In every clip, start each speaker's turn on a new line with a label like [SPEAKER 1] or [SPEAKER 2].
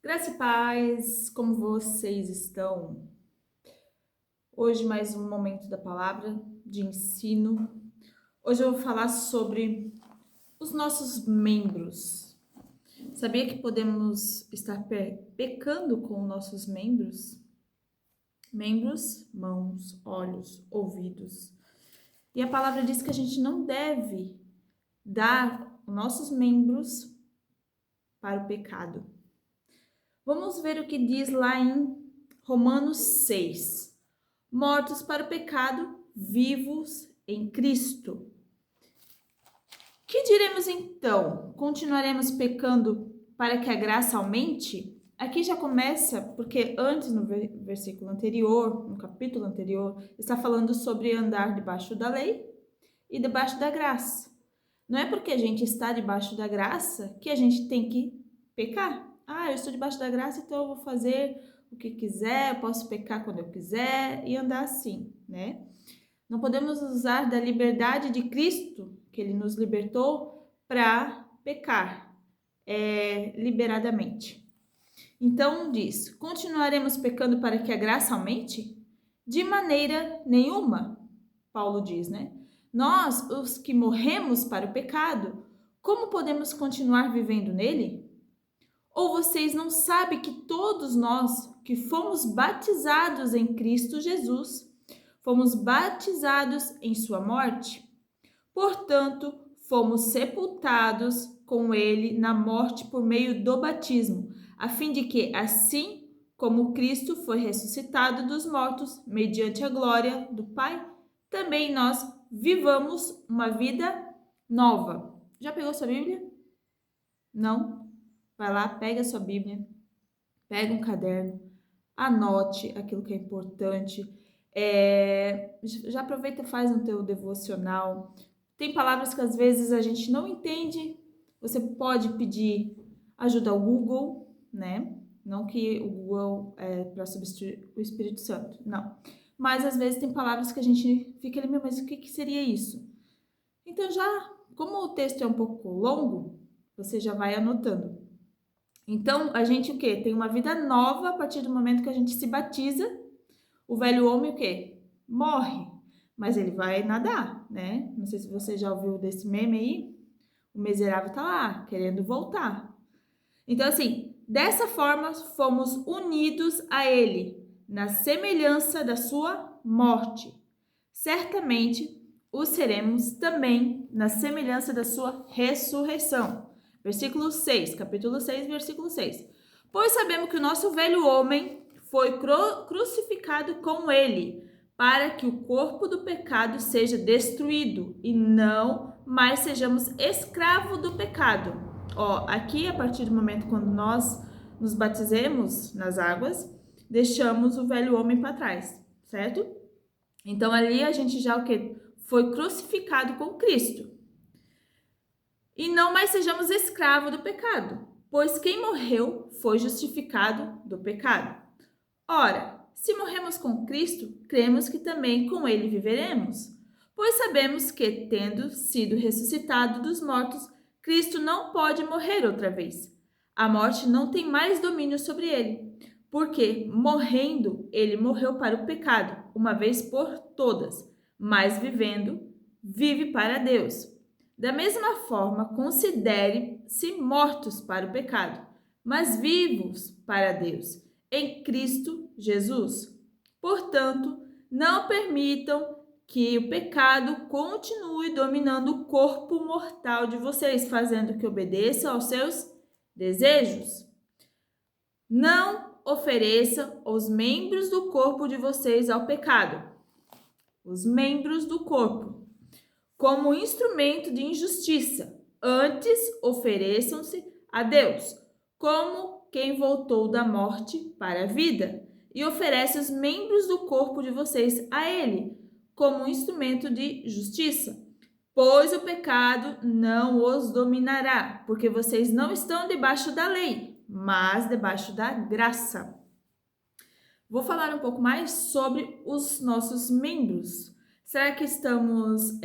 [SPEAKER 1] Graça e paz, como vocês estão? Hoje mais um momento da palavra de ensino. Hoje eu vou falar sobre os nossos membros. Sabia que podemos estar pecando com nossos membros? Membros, mãos, olhos, ouvidos. E a palavra diz que a gente não deve dar nossos membros para o pecado. Vamos ver o que diz lá em Romanos 6. Mortos para o pecado, vivos em Cristo. Que diremos então? Continuaremos pecando para que a graça aumente? Aqui já começa, porque antes no versículo anterior, no capítulo anterior, está falando sobre andar debaixo da lei e debaixo da graça. Não é porque a gente está debaixo da graça que a gente tem que pecar. Eu estou debaixo da graça, então eu vou fazer o que quiser, eu posso pecar quando eu quiser e andar assim, né? Não podemos usar da liberdade de Cristo, que Ele nos libertou, para pecar liberadamente. Então diz, continuaremos pecando para que a graça aumente? De maneira nenhuma, Paulo diz, né? Nós, os que morremos para o pecado, como podemos continuar vivendo nele? Ou vocês não sabem que todos nós que fomos batizados em Cristo Jesus, fomos batizados em sua morte? Portanto, fomos sepultados com ele na morte por meio do batismo, a fim de que, assim como Cristo foi ressuscitado dos mortos mediante a glória do Pai, também nós vivamos uma vida nova. Já pegou sua Bíblia? Não? Vai lá, pega a sua Bíblia, pega um caderno, anote aquilo que é importante. Já aproveita e faz um teu devocional. Tem palavras que às vezes a gente não entende. Você pode pedir ajuda ao Google, né? Não que o Google é para substituir o Espírito Santo, não. Mas às vezes tem palavras que a gente fica ali, mas o que seria isso? Então como o texto é um pouco longo, você já vai anotando. Então, a gente o quê? Tem uma vida nova a partir do momento que a gente se batiza. O velho homem o quê? Morre, mas ele vai nadar, né? Não sei se você já ouviu desse meme aí. O miserável tá lá, querendo voltar. Então, assim, dessa forma fomos unidos a ele, na semelhança da sua morte. Certamente o seremos também na semelhança da sua ressurreição. Versículo 6, capítulo 6, versículo 6. Pois sabemos que o nosso velho homem foi crucificado com ele, para que o corpo do pecado seja destruído e não mais sejamos escravos do pecado. Aqui, a partir do momento quando nós nos batizemos nas águas, deixamos o velho homem para trás, certo? Então, ali a gente já foi crucificado com Cristo. E não mais sejamos escravos do pecado, pois quem morreu foi justificado do pecado. Ora, se morremos com Cristo, cremos que também com ele viveremos. Pois sabemos que, tendo sido ressuscitado dos mortos, Cristo não pode morrer outra vez. A morte não tem mais domínio sobre ele, porque, morrendo, ele morreu para o pecado, uma vez por todas, mas vivendo, vive para Deus. Da mesma forma, considere-se mortos para o pecado, mas vivos para Deus, em Cristo Jesus. Portanto, não permitam que o pecado continue dominando o corpo mortal de vocês, fazendo que obedeçam aos seus desejos. Não ofereçam os membros do corpo de vocês ao pecado, os membros do corpo, como instrumento de injustiça. Antes, ofereçam-se a Deus, como quem voltou da morte para a vida, e oferece os membros do corpo de vocês a Ele, como instrumento de justiça. Pois o pecado não os dominará, porque vocês não estão debaixo da lei, mas debaixo da graça. Vou falar um pouco mais sobre os nossos membros. Será que estamos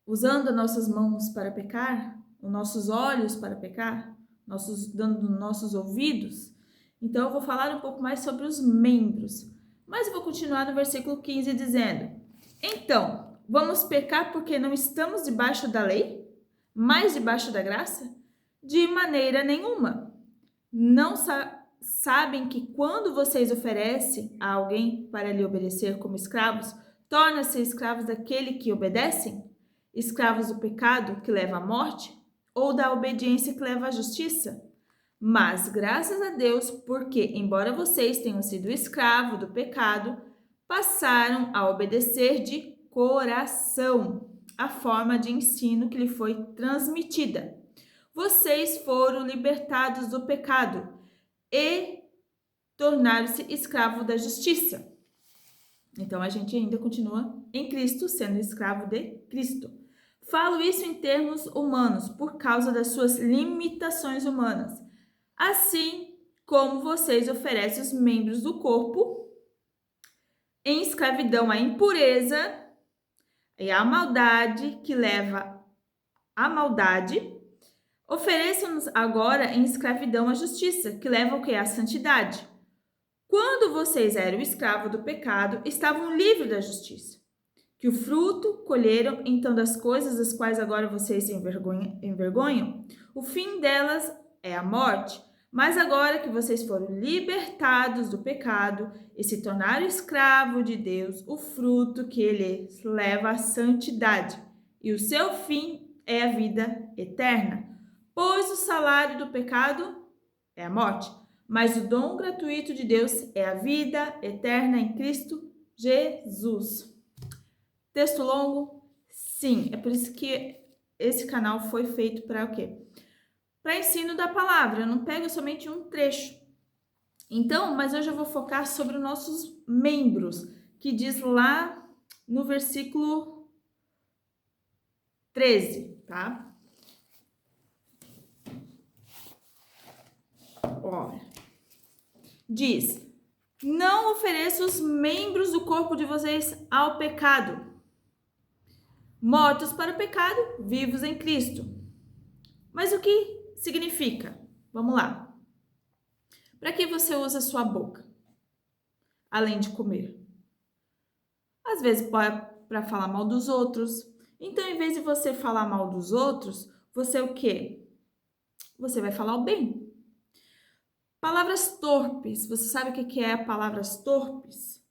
[SPEAKER 1] usando as nossas mãos para pecar? Os nossos olhos para pecar? Dando nossos ouvidos? Então, eu vou falar um pouco mais sobre os membros. Mas eu vou continuar no versículo 15 dizendo: Então, vamos pecar porque não estamos debaixo da lei, mas debaixo da graça? De maneira nenhuma. Não sabem que quando vocês oferecem a alguém para lhe obedecer como escravos, torna-se escravos daquele que obedecem? Escravos do pecado que leva à morte ou da obediência que leva à justiça? Mas graças a Deus, porque embora vocês tenham sido escravos do pecado, passaram a obedecer de coração a forma de ensino que lhe foi transmitida. Vocês foram libertados do pecado e tornaram-se escravos da justiça. Então a gente ainda continua em Cristo, sendo escravo de Cristo. Falo isso em termos humanos, por causa das suas limitações humanas. Assim como vocês oferecem os membros do corpo em escravidão à impureza e à maldade que leva à maldade, ofereçam-nos agora em escravidão à justiça, que leva o que? À santidade. Quando vocês eram escravos do pecado, estavam livres da justiça. Que o fruto colheram, então, das coisas das quais agora vocês se envergonham, o fim delas é a morte. Mas agora que vocês foram libertados do pecado e se tornaram escravos de Deus, o fruto que ele leva à santidade. E o seu fim é a vida eterna. Pois o salário do pecado é a morte, mas o dom gratuito de Deus é a vida eterna em Cristo Jesus. Texto longo? Sim, é por isso que esse canal foi feito para o quê? Para ensino da palavra, eu não pego somente um trecho. Então, mas hoje eu vou focar sobre os nossos membros, que diz lá no versículo 13, tá? Olha, diz: não ofereça os membros do corpo de vocês ao pecado, mortos para o pecado, vivos em Cristo. Mas o que significa? Vamos lá. Para que você usa a sua boca, além de comer? Às vezes para falar mal dos outros. Então, em vez de você falar mal dos outros, você o quê? Você vai falar o bem. Palavras torpes. Você sabe o que é palavras torpes?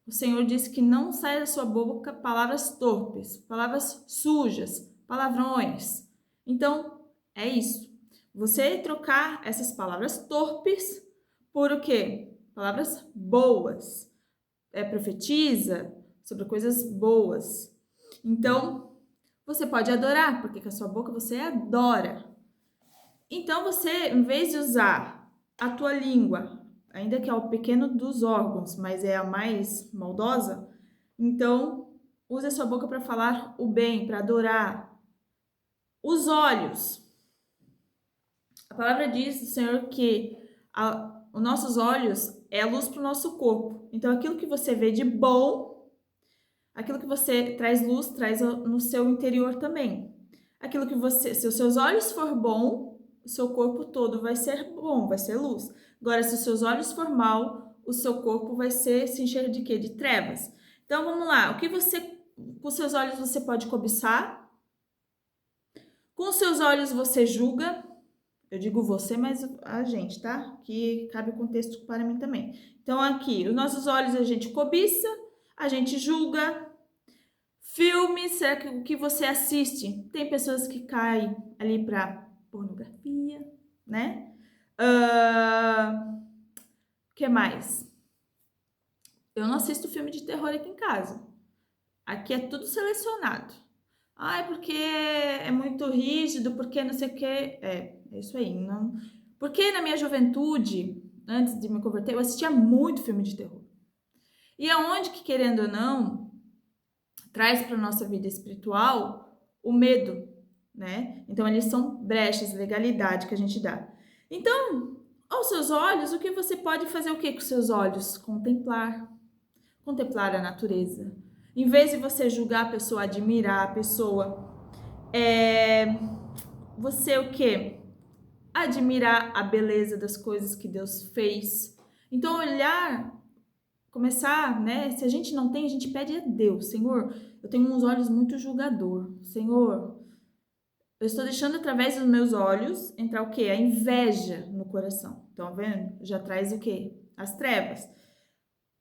[SPEAKER 1] O Senhor disse que não sai da sua boca palavras torpes, palavras sujas, palavrões. Então, é isso. Você trocar essas palavras torpes por o quê? Palavras boas. Profetiza sobre coisas boas. Então, você pode adorar, porque com a sua boca você adora. Então, você, em vez de usar a tua língua, ainda que é o pequeno dos órgãos, mas é a mais maldosa, então use a sua boca para falar o bem, para adorar. Os olhos. A palavra diz do Senhor que os nossos olhos é a luz para o nosso corpo. Então, aquilo que você vê de bom, aquilo que você traz luz, traz no seu interior também. Aquilo que você, se os seus olhos for bom, o seu corpo todo vai ser bom, vai ser luz. Agora, se os seus olhos for mal, o seu corpo vai se encher de quê? De trevas. Então, vamos lá. O que você, com os seus olhos você pode cobiçar? Com os seus olhos você julga? Eu digo você, mas a gente, tá? Que cabe o contexto para mim também. Então, aqui, os nossos olhos a gente cobiça, a gente julga. Filmes, será que o que você assiste? Tem pessoas que caem ali para pornografia, né? Que mais? Eu não assisto filme de terror aqui em casa. Aqui é tudo selecionado. Ai, porque é muito rígido, porque não sei o quê. É isso aí. Não... Porque na minha juventude, antes de me converter, eu assistia muito filme de terror. E aonde que, querendo ou não, traz para a nossa vida espiritual o medo, né? Então, eles são brechas, legalidade que a gente dá. Então, Aos seus olhos, o que você pode fazer o que com seus olhos? Contemplar. Contemplar a natureza. Em vez de você julgar a pessoa, admirar a pessoa, é, você o quê? Admirar a beleza das coisas que Deus fez. Então, olhar, começar, né? Se a gente não tem, a gente pede a Deus. Senhor, eu tenho uns olhos muito julgador. Senhor, eu estou deixando através dos meus olhos entrar o quê? A inveja no coração. Estão vendo? Já traz o quê? As trevas.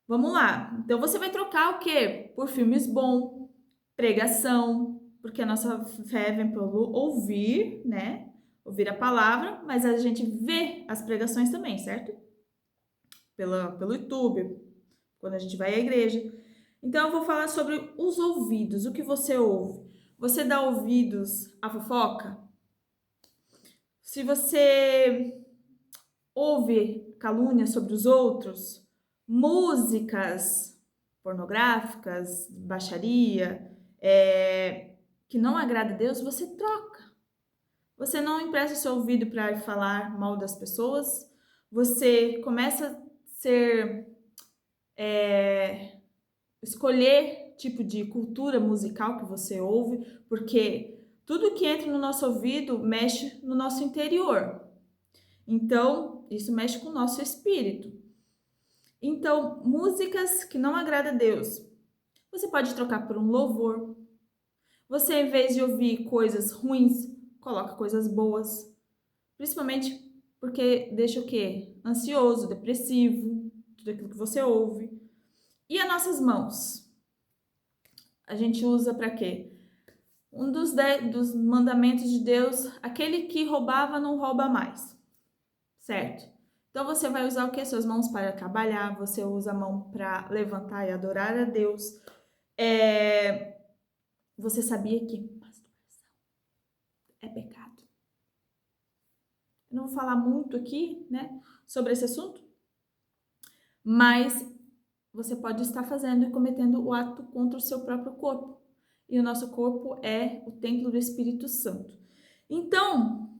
[SPEAKER 1] Vamos lá. Então você vai trocar o quê? Por filmes bons, pregação, porque a nossa fé vem pelo ouvir, né? Ouvir a palavra, mas a gente vê as pregações também, certo? Pelo YouTube, quando a gente vai à igreja. Então eu vou falar sobre os ouvidos, o que você ouve. Você dá ouvidos à fofoca? Se você ouve calúnia sobre os outros, músicas pornográficas, baixaria, que não agrada a Deus, você troca. Você não empresta o seu ouvido para falar mal das pessoas, você começa a escolher tipo de cultura musical que você ouve, porque tudo que entra no nosso ouvido mexe no nosso interior. Então, isso mexe com o nosso espírito. Então, músicas que não agradam a Deus, você pode trocar por um louvor. Você, em vez de ouvir coisas ruins, coloca coisas boas. Principalmente porque deixa o quê? Ansioso, depressivo, tudo aquilo que você ouve. E as nossas mãos? A gente usa para quê? Um dos mandamentos de Deus, aquele que roubava não rouba mais, certo? Então você vai usar o que? Suas mãos para trabalhar, você usa a mão para levantar e adorar a Deus. Você sabia que masturbação é pecado? Eu não vou falar muito aqui, né, sobre esse assunto, mas você pode estar fazendo e cometendo o ato contra o seu próprio corpo. E o nosso corpo é o templo do Espírito Santo. Então,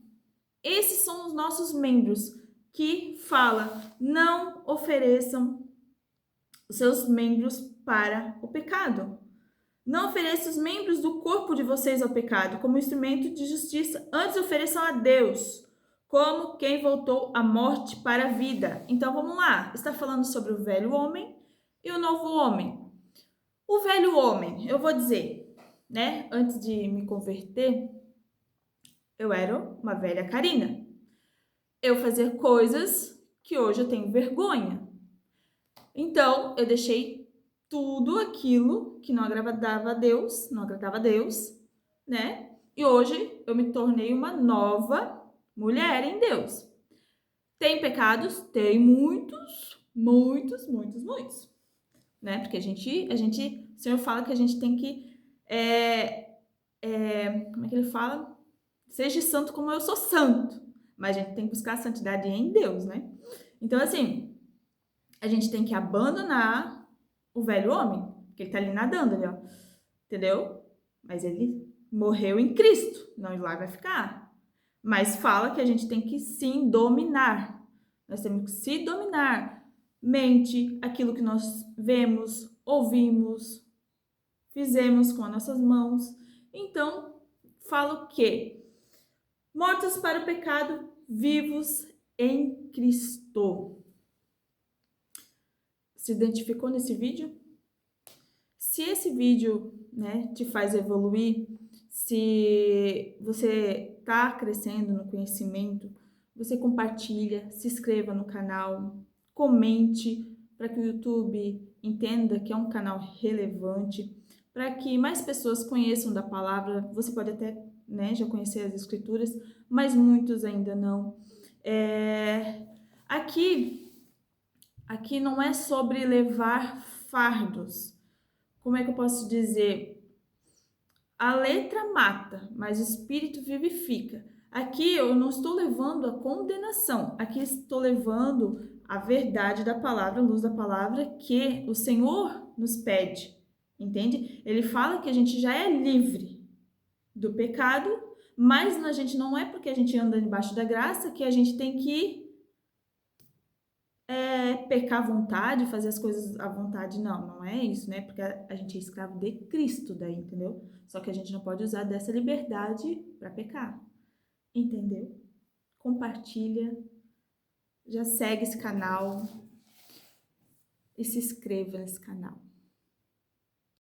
[SPEAKER 1] esses são os nossos membros que fala: não ofereçam os seus membros para o pecado. Não ofereçam os membros do corpo de vocês ao pecado como instrumento de justiça. Antes ofereçam a Deus como quem voltou a morte para a vida. Então vamos lá. Está falando sobre o velho homem e o novo homem. O velho homem, eu vou dizer, né? Antes de me converter, eu era uma velha Karina. Eu fazia coisas que hoje eu tenho vergonha. Então, eu deixei tudo aquilo que não agradava a Deus, né? E hoje eu me tornei uma nova mulher em Deus. Tem pecados? Tem muitos, muitos, muitos, muitos, né? Porque o Senhor fala que a gente tem que, como é que ele fala? Seja santo como eu sou santo. Mas a gente tem que buscar a santidade em Deus, né? Então, assim, a gente tem que abandonar o velho homem, que ele tá ali nadando ali, ó. Entendeu? Mas ele morreu em Cristo, não lá vai ficar. Mas fala que a gente tem que sim dominar. Nós temos que se dominar. Mente, aquilo que nós vemos, ouvimos, fizemos com as nossas mãos. Então, fala o quê? Mortos para o pecado, vivos em Cristo. Se identificou nesse vídeo? Se esse vídeo, né, te faz evoluir, se você está crescendo no conhecimento, você compartilha, se inscreva no canal, comente para que o YouTube entenda que é um canal relevante, para que mais pessoas conheçam da palavra. Você pode até, né, já conhecer as escrituras, mas muitos ainda não. Aqui não é sobre levar fardos. Como é que eu posso dizer? A letra mata, mas o espírito vivifica. Aqui eu não estou levando a condenação, aqui estou levando a verdade da palavra, a luz da palavra que o Senhor nos pede, entende? Ele fala que a gente já é livre do pecado, mas a gente não é porque a gente anda debaixo da graça que a gente tem que pecar à vontade, fazer as coisas à vontade, não, não é isso, né? Porque a gente é escravo de Cristo daí, entendeu? Só que a gente não pode usar dessa liberdade para pecar, entendeu? Compartilha, já segue esse canal e se inscreva nesse canal.